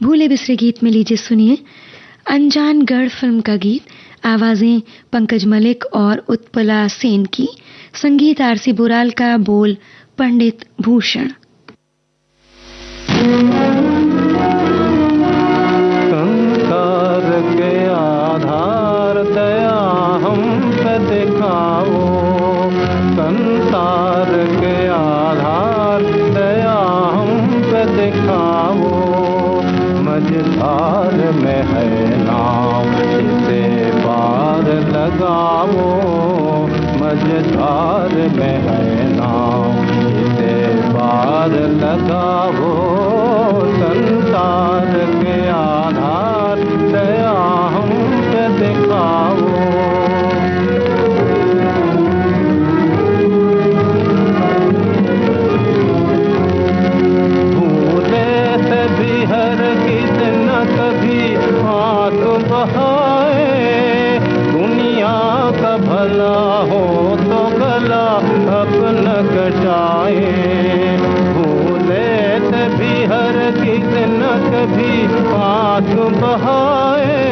भूले बिसरे गीत में लीजिए सुनिए अनजान गढ़ फिल्म का गीत, आवाजें पंकज मलिक और उत्पला सेन की, संगीत आरसी बुराल का, बोल पंडित भूषण। संसार के आधार दया हम पे दिखाओ, संसार के आधार दया हम पे दिखाओ, मझधार में है नाव इसे पार लगाओ, मझधार में है नाव इसे पार लगाओ, संसार के आधार दया हम पे दिखाओ। दुनिया का भला हो तो गला अपना कटाए, भूले भी हर किस न कभी हाथ बहाए,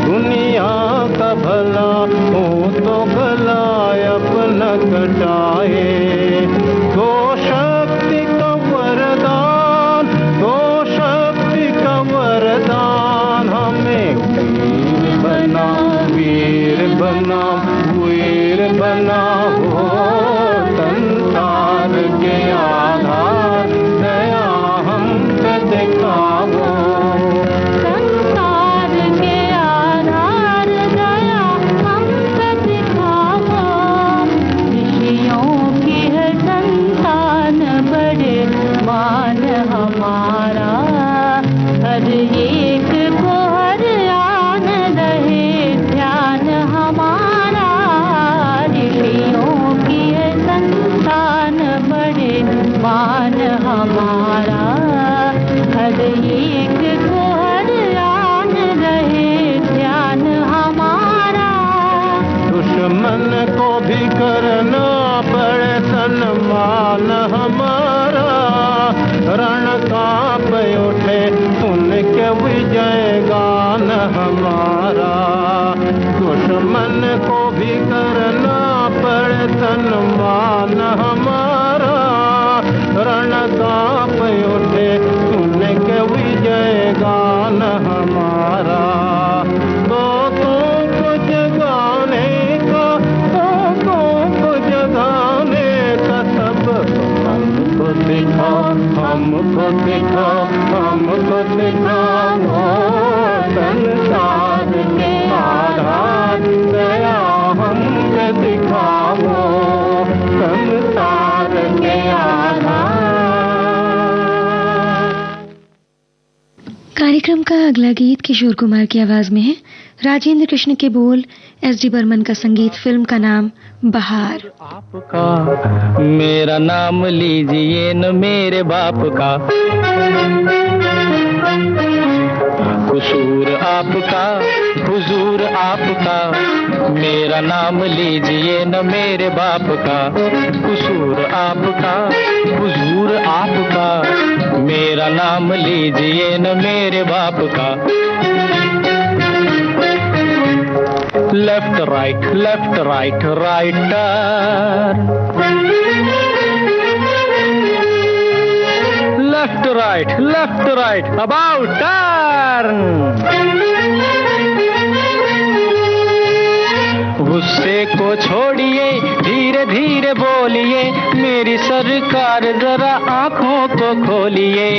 दुनिया का भला हो तो गला अपना कटाए। दो शक्ति का वरदान, दो शक्ति का वरदान, हमें वीर बना वीर बना हो, संसार के आधार दया हम पे दिखाओ, संसार के आधार दया हम पे दिखाओ, ऋषियों की है संतान बड़े मान हमारा, हर एक को हर आन रहे ध्यान हमारा, ऋषियों की है संतान बड़े मान हमारा, हर एक को हर आन रहे ध्यान हमारा। दुश्मन को भी करना पड़े सम्मान हमारा, रण कांप उठे उनके विजय गान हमारा, दुश्मन को भी करना पड़े सम्मान हमारा, रण कांप उठे उनके विजय गान हमारा। लोगों को जगाने का, लोगों को जगाने का सब हमको दिखाओ, हमको दिखाओ, हमको दिखाओ, संसार के आधार दया हम पे दिखाओ, संसार के आधार। कार्यक्रम का अगला गीत किशोर कुमार की आवाज में है, राजेंद्र कृष्ण के बोल, एस.डी. बर्मन का संगीत, फिल्म का नाम बहार। आपका मेरा नाम लीजिए न मेरे बाप का, कसूर आपका हुजूर आपका, मेरा नाम लीजिए न मेरे बाप का, कसूर आपका हुजूर आपका, मेरा नाम लीजिए न मेरे बाप का। Left right writer, left right about turn, गुस्से को छोड़िए धीरे धीरे बोलिए, मेरी सरकार जरा आंखों को खोलिए,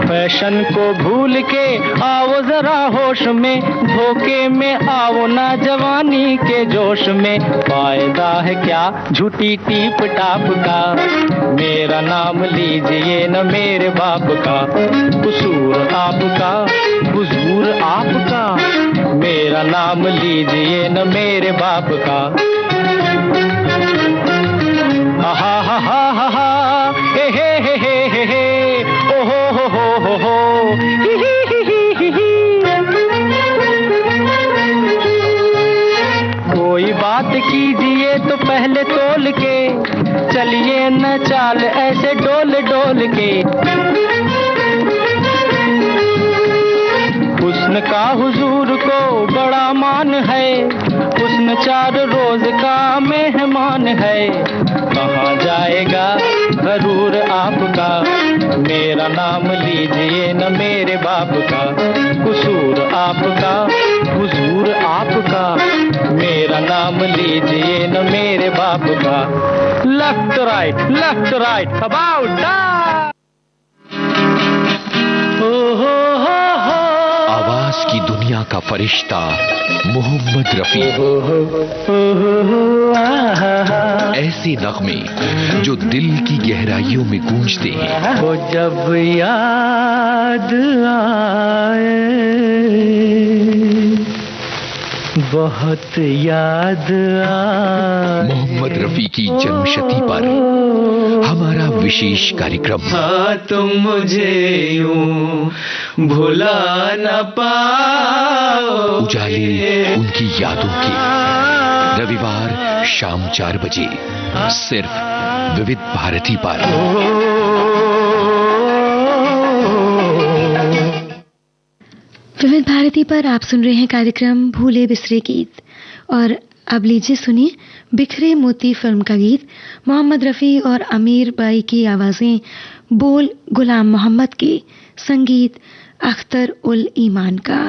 फैशन को भूल के आओ जरा होश में, धोखे में आओ ना जवानी के जोश में, फायदा है क्या झूठी टीप टाप का, मेरा नाम लीजिए न मेरे बाप का, कसूर आपका हुजूर आपका, मेरा नाम लीजिए न मेरे बाप का। हा हा हा हा हा हे हे हे हे हे ओ हो ही ही ही ही। कोई बात कीजिए तो पहले तोल के, चलिए न है चाल ऐसे डोल डोल के। हुस्न का हुजूर को बड़ा मान है, हुस्न 4 रोज का मेहमान है। कहाँ जाएगा गरूर आपका, मेरा नाम लीजिए न मेरे बाप का। कसूर आपका हुजूर आपका, मेरा नाम लीजिए न मेरे बाप का। Left right about that. आवाज की दुनिया का फरिश्ता मोहम्मद रफी। ऐसे नगमे जो दिल की गहराइयों में गूंजते हैं। वो जब याद आए, बहुत याद आए। मोहम्मद रफी की जन्मशती पर हमारा विशेष कार्यक्रम। हाँ तुम मुझे यूं भुला न पाओ। उजाले उनकी यादों के, रविवार शाम 4 बजे सिर्फ विविध भारती पर। विविध भारती पर आप सुन रहे हैं कार्यक्रम भूले बिसरे गीत। और अब लीजिए सुनिए बिखरे मोती फिल्म का गीत, मोहम्मद रफ़ी और अमीर बाई की आवाज़ें, बोल गुलाम मोहम्मद के, संगीत अख्तर उल ईमान का।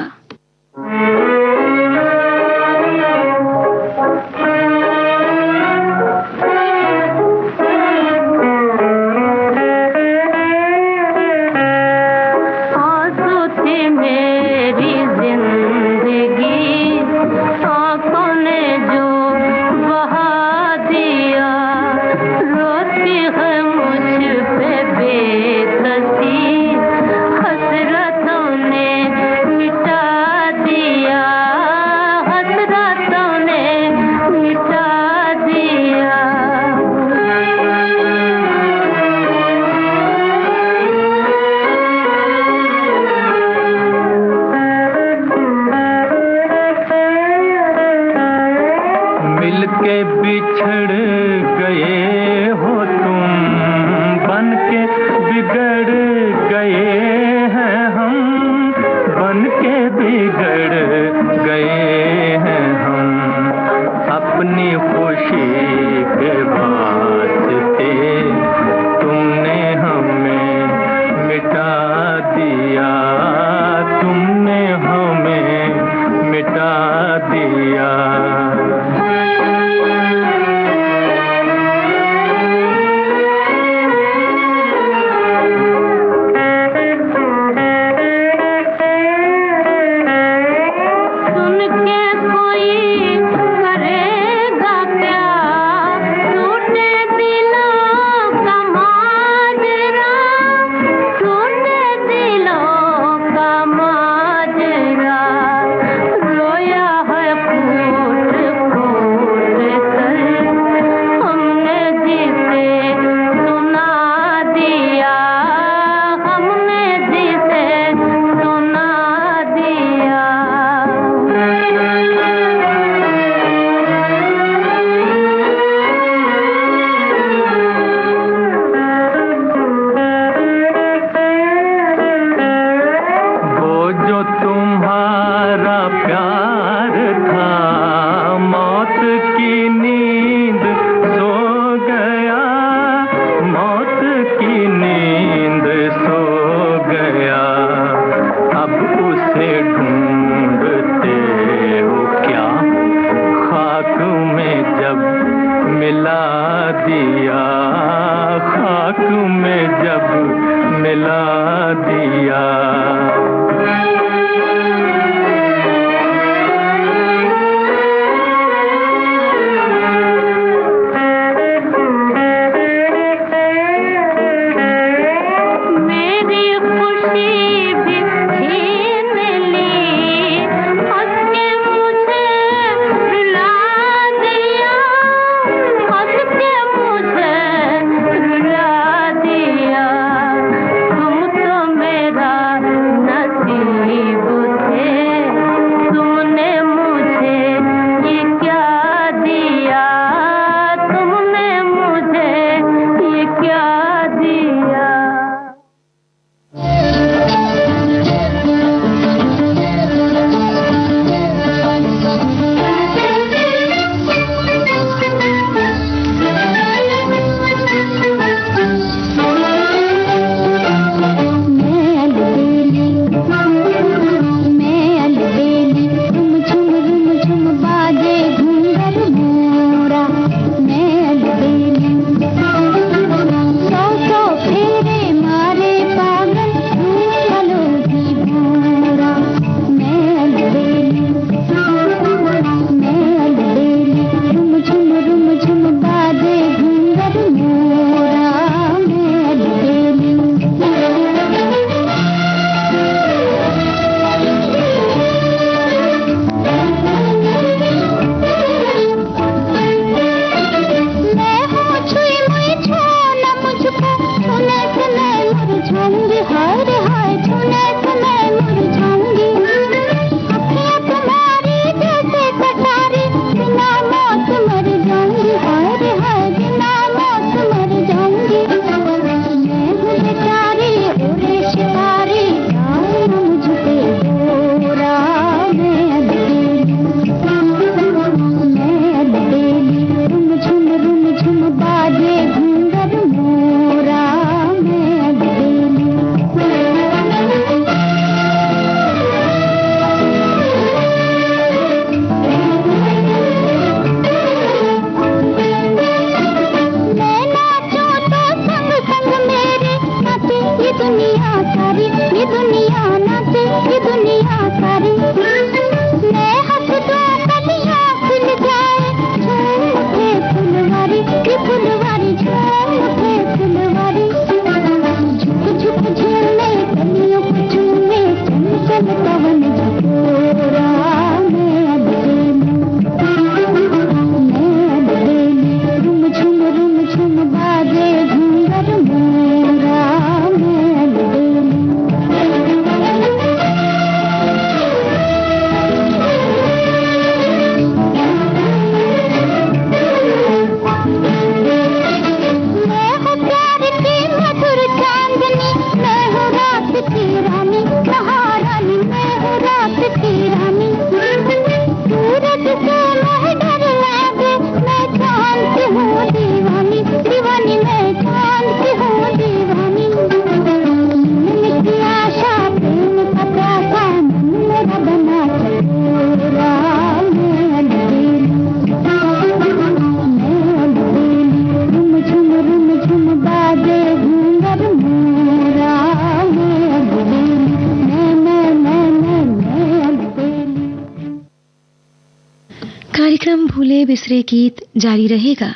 कार्यक्रम भूले बिसरे गीत जारी रहेगा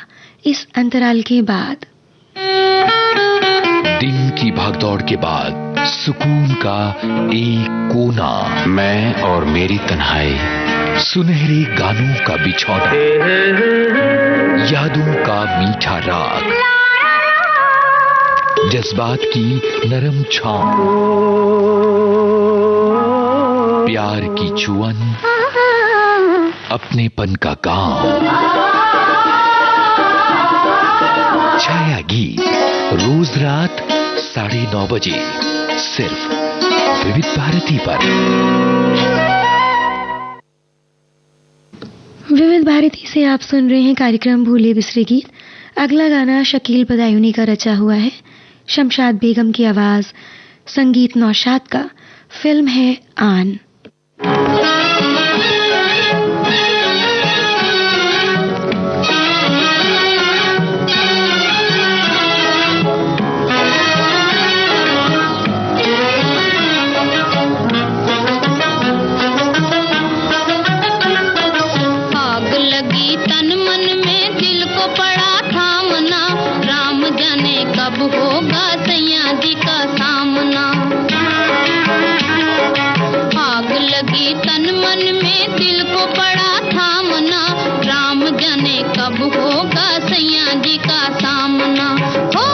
इस अंतराल के बाद। दिन की भागदौड़ के बाद सुकून का एक कोना, मैं और मेरी तन्हाई, सुनहरे गानों का बिछौना, यादों का मीठा राग, जज्बात की नरम छांव, प्यार की चुअन, अपनेपन का गांव। छाया गीत रोज रात 9:30 बजे सिर्फ विविध भारती पर। विविध भारती से आप सुन रहे हैं कार्यक्रम भूले बिसरे गीत। अगला गाना शकील बदायूनी का रचा हुआ है, शमशाद बेगम की आवाज, संगीत नौशाद का, फिल्म है आन। होगा सैया जी का सामना। आग लगी तन मन में, दिल को पड़ा थामना, राम जाने कब होगा सैया जी का सामना। हो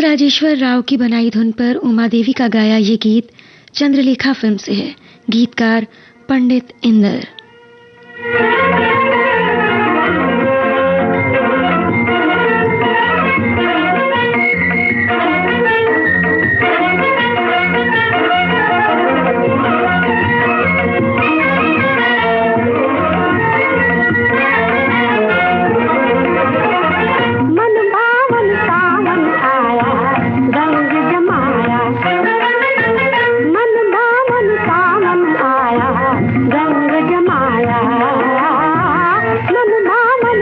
राजेश्वर राव की बनाई धुन पर उमा देवी का गाया ये गीत चंद्रलेखा फिल्म से है। गीतकार पंडित इंदर। रंग जमाया मन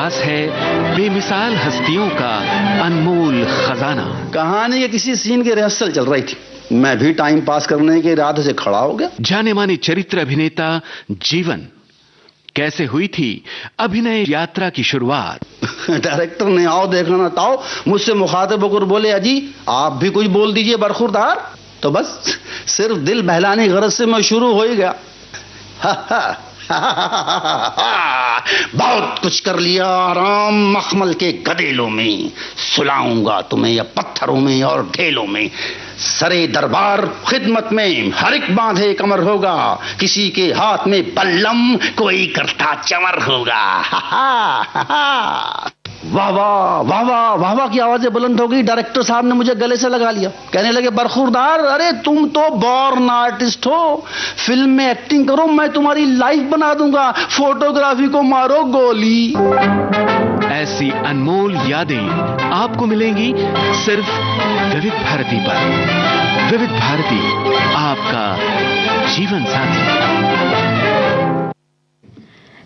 पास है बेमिसाल हस्तियों का अनमोल खजाना। कहानी के किसी सीन की रिहर्सल चल रही थी, मैं भी टाइम पास करने के इरादे से खड़ा हो गया। जाने माने चरित्र अभिनेता जीवन, कैसे हुई थी अभिनय यात्रा की शुरुआत? डायरेक्टर ने आओ देखा ना ताओ मुझसे मुखातिब होकर बोले, अजी आप भी कुछ बोल दीजिए बरखुरदार। तो बस सिर्फ दिल बहलाने की गरज से मैं शुरू हो ही गया। बहुत कुछ कर लिया आराम मखमल के गदेलों में, सुलाऊंगा तुम्हें या पत्थरों में और ढेलों में। सरे दरबार खिदमत में हर एक बांधे कमर होगा, किसी के हाथ में बल्लम कोई करता चमर होगा। वाह वाह वाह वाह वाह वाह की आवाजें बुलंद हो गई। डायरेक्टर साहब ने मुझे गले से लगा लिया, कहने लगे, बरखुरदार अरे तुम तो बॉर्न आर्टिस्ट हो, फिल्म में एक्टिंग करो, मैं तुम्हारी लाइफ बना दूंगा, फोटोग्राफी को मारो गोली। ऐसी अनमोल यादें आपको मिलेंगी सिर्फ विविध भारती पर। विविध भारती, आपका जीवन साथी।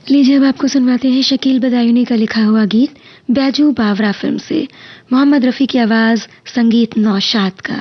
लीजिए अब आपको सुनवाते हैं शकील बदायूनी का लिखा हुआ गीत बैजू बावरा फिल्म से, मोहम्मद रफी की आवाज, संगीत नौशाद का।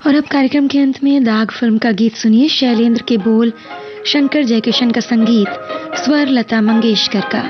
और अब कार्यक्रम के अंत में दाग फिल्म का गीत सुनिए। शैलेंद्र के बोल, शंकर जयकिशन का संगीत, स्वर लता मंगेशकर का।